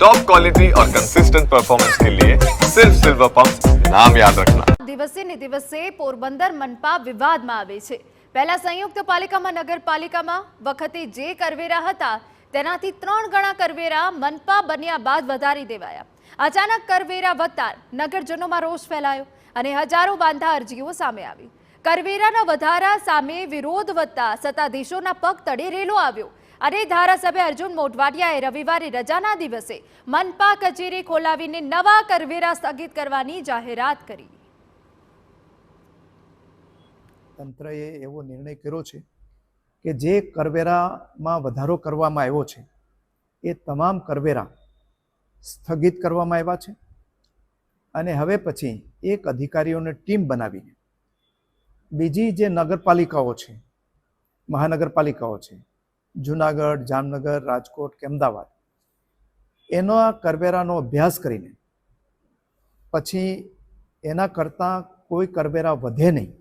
Top quality और consistent performance के लिए सिर्फ सिल्वर पंप नाम याद रखना। દિવસે ને દિવસે પોરબંદર મનપા વિવાદમાં આવે છે। પહેલા સંયુક્ત પાલિકામાં નગરપાલિકામાં વખતે જે કરવેરા હતા તેનાથી 3 ગણા કરવેરા મનપા બન્યા બાદ વધારી દેવાયા। અચાનક કરવેરા વધતા નગરજનોમાં રોષ ફેલાયો અને હજારો બાંધા અરજીઓ સામે આવી। કરવેરાના વધારા સામે વિરોધ વધતા સત્તાધીશોના પગ તળે રેલો આવ્યો અને ધારાસભ્ય અર્જુન મોઢવાડિયાએ રવિવારે રજાના દિવસે મનપા કચેરી ખોલાવીને નવા કરવેરા સ્થગિત કરવાની જાહેરાત કરી। તંત્રએ એવો નિર્ણય કર્યો છે કે જે કરવેરામાં વધારો કરવામાં આવ્યો છે એ તમામ કરવેરા સ્થગિત કરવામાં આવ્યા છે અને હવે પછી એક અધિકારીઓની ટીમ બનાવીને બીજી જે નગરપાલિકાઓ છે, મહાનગરપાલિકાઓ છે, જૂનાગઢ, જામનગર, રાજકોટ કે અમદાવાદ, એનો કરવેરાનો અભ્યાસ કરીને પછી એના કરતાં કોઈ કરવેરા વધે નહીં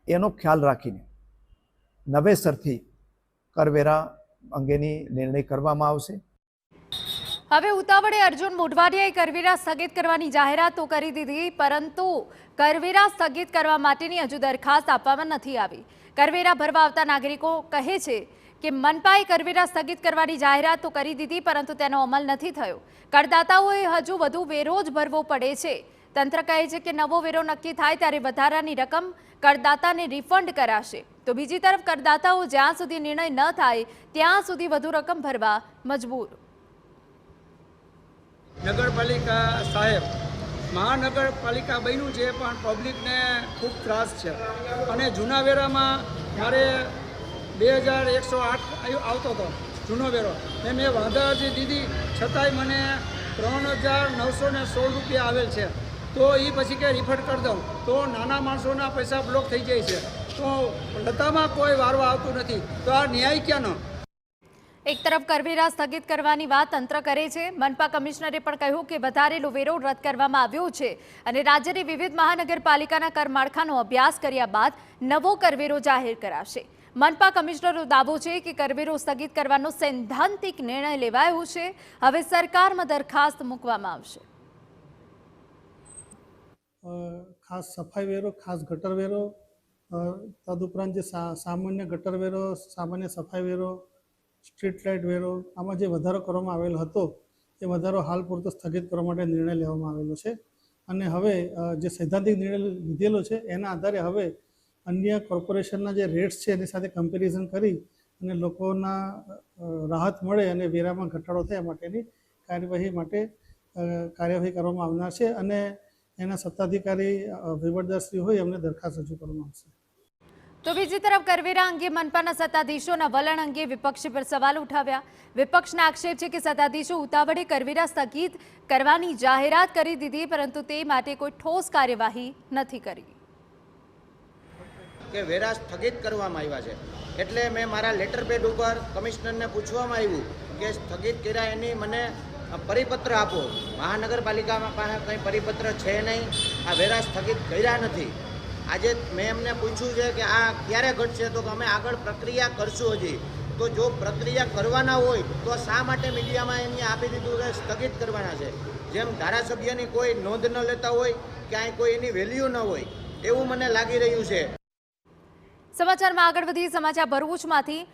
એનો ખ્યાલ રાખીને નવેસરથી કરવેરા અંગેની નિર્ણય કરવામાં આવશે। હવે ઉતાવળે અર્જુન મોઢવાડિયાએ કરવેરા સ્થગિત કરવાની જાહેરાત તો કરી દીધી, પરંતુ કરવેરા સ્થગિત કરવા માટેની હજુ દરખાસ્ત આપવામાં નથી આવી। કરવેરા ભરવા આવતા નાગરિકો કહે છે કે મનપાએ કરવેરા સ્થગિત કરવાની જાહેરાત તો કરી દીધી, પરંતુ તેનો અમલ નથી થયો। કરદાતાઓએ હજુ વધુ વેરો જ ભરવો પડે છે। તંત્ર કહે છે કે નવો વેરો નક્કી થાય ત્યારે વધારાની રકમ કરદાતાને રિફંડ કરાશે, તો બીજી તરફ કરદાતાઓ જ્યાં સુધી નિર્ણય ન થાય ત્યાં સુધી વધુ રકમ ભરવા મજબૂર। નગરપાલિકા સાહેબ મહાનગરપાલિકા બન્યું છે પણ પબ્લિકને ખૂબ ત્રાસ છે અને જૂના વેરામાં મારે 2108 આવતો હતો જૂનો વેરો ને મેં વાંધા અરજી દીધી છતાંય મને 3916 રૂપિયા આવેલ છે। તો એ પછી કે રિફંડ કરી દઉં તો નાના માણસોના પૈસા બ્લોક થઈ જાય છે, તો લતામાં કોઈ વારવા આવતું નથી, તો આ ન્યાય ક્યાંનો? એક તરફ કરવેરા સ્થગિત કરવાની વાત તંત્ર કરે છે। મનપા કમિશનરે પણ કહ્યું કે વધારેલો વેરો રદ કરવામાં આવ્યો છે અને રાજ્યની વિવિધ મહાનગરપાલિકાના કરમાળખાનો અભ્યાસ કર્યા બાદ નવો કરવેરો જાહેર કરાશે। મનપા કમિશનરનો દાવો છે કે કરવેરો સ્થગિત કરવાનો સૈદ્ધાંતિક નિર્ણય લેવાયો છે। હવે સરકારમાં દરખાસ્ત મૂકવામાં આવશે। ખાસ સફાઈ વેરો, ખાસ ગટર વેરો, તદુપરાંત જે સામાન્ય ગટર વેરો, સામાન્ય સફાઈ વેરો, સ્ટ્રીટ લાઇટ વેરો, આમાં જે વધારો કરવામાં આવેલો હતો એ વધારો હાલ પૂરતો સ્થગિત કરવા માટે નિર્ણય લેવામાં આવેલો છે અને હવે જે સૈદ્ધાંતિક નિર્ણય લીધેલો છે એના આધારે હવે અન્ય કોર્પોરેશનના જે રેટ્સ છે એની સાથે કમ્પેરિઝન કરી અને લોકોના રાહત મળે અને વેરામાં ઘટાડો થાય માટેની કાર્યવાહી કરવામાં આવનાર છે અને એના સત્તાધિકારી વહીવટદારશ્રી હોય એમને દરખાસ્ત રજૂ કરવામાં આવશે। તો બીજી તરફ કરવેરા અંગે મનપાના સત્તાધીશોના વલણ અંગે વિપક્ષે પર સવાલ ઉઠાવ્યા। વિપક્ષના આક્ષેપ છે કે સત્તાધીશો ઉતાવળે કરવેરા સ્થગિત કરવાની જાહેરાત કરી દીધી, પરંતુ તે માટે કોઈ ઠોસ કાર્યવાહી નથી કરી। કે વેરા સ્થગિત કરવામાં આવ્યા છે એટલે મેં મારા લેટર પેડ ઉપર કમિશનરને પૂછવામાં આવ્યું કે સ્થગિત કર્યા એની મને પરિપત્ર આપો। મહાનગરપાલિકામાં પાસે કંઈ પરિપત્ર છે નહીં, આ વેરા સ્થગિત કર્યા નથી। આજે મેં એમને પૂછ્યું છે કે આ ક્યારે ઘટશે, તો અમે આગળ પ્રક્રિયા કરશું હજી। તો જો પ્રક્રિયા કરવાના હોય તો શા માટે મીડિયામાં એમને આપી દીધું કે સ્થગિત કરવાના છે? જેમ ધારાસભ્યની કોઈ નોંધ ન લેતા હોય, ક્યાંય કોઈ એની વેલ્યુ ન હોય એવું મને લાગી રહ્યું છે। સમાચારમાં આગળ વધી સમાચાર ભરૂચમાંથી